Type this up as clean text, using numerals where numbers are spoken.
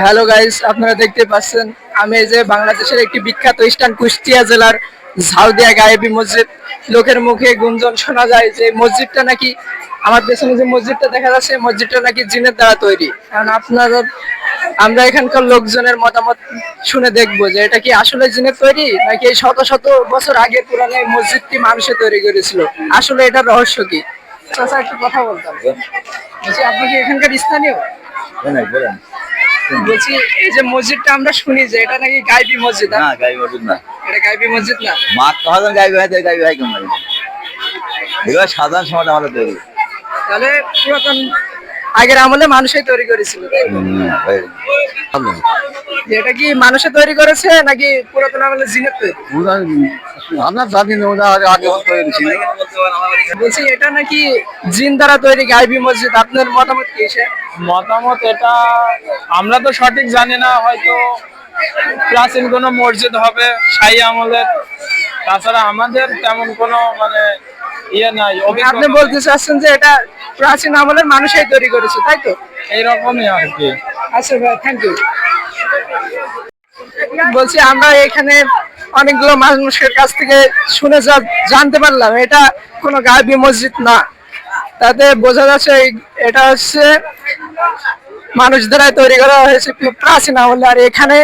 Hello guys, আপনারা দেখতে পাচ্ছেন আমি এই যে বাংলাদেশের একটি বিখ্যাত স্থান কুষ্টিয়া জেলার ঝাউদিয়া গায়েবী মসজিদ। লোকের মুখে গুঞ্জন শোনা যায় যে মসজিদটা নাকি, আমার পেছনে যে মসজিদটা দেখা যাচ্ছে মসজিদটা নাকি জিনের দ্বারা তৈরি। কারণ আমরা এখানকার লোকজনের মতামত শুনে দেখবো যে এটা কি আসলে জিনের তৈরি নাকি এই শত শত বছর আগে পুরানো এই মসজিদটি মানুষে তৈরি করেছিল। আসলে এটার রহস্য কি? চাচা, একটু কথা বলতাম। বলছি, আপনি কি এখানকার স্থানীয়? বলছি, এই যে মসজিদটা আমরা শুনি যে এটা নাকি গায়বী মসজিদ, না গাই মসজিদ না। এটা গায়বী মসজিদ না? মাছ কখন গাইবে হয় গাইবে হয় কেমন এগুলো সাধারণ সমাজ আমাদের তৈরি। তাহলে পুরাতন আগের আমলে মানুষই তৈরি করেছিল, তাই তো? যে এটা কি মানুষে তৈরি করেছে নাকি পুরাতন আমলে জিনের তৈরি? আমরা জানি না ওরা আগে তৈরি ছিল। বলছি, এটা নাকি জিন দ্বারা তৈরি গায়বী মসজিদ, আপনার মতামত কি? মতামত এটা আমরা তো সঠিক জানি না, হয়তো প্রাচীন কোনো মসজিদ হবে শাহী আমলের। তাছাড়া আমাদের তেমন কোনো ইয়ে নাই, আপনি বলতে চাচ্ছেন যে এটা প্রাচীন আমলের মানুষই তৈরি করেছে, তাই তো? এইরকমই আর কি। আচ্ছা ভাই, থ্যাংক ইউ। বলছি, আমরা এখানে অনেকগুলো মানুষের কাছ থেকে শুনে জানতে পারলাম এটা কোনো গায়বী মসজিদ না। তাতে বোঝা যাচ্ছে এটা হচ্ছে মানুষ দ্বারা তৈরি করা হয়েছে প্রাচীন আমলে। আর এখানে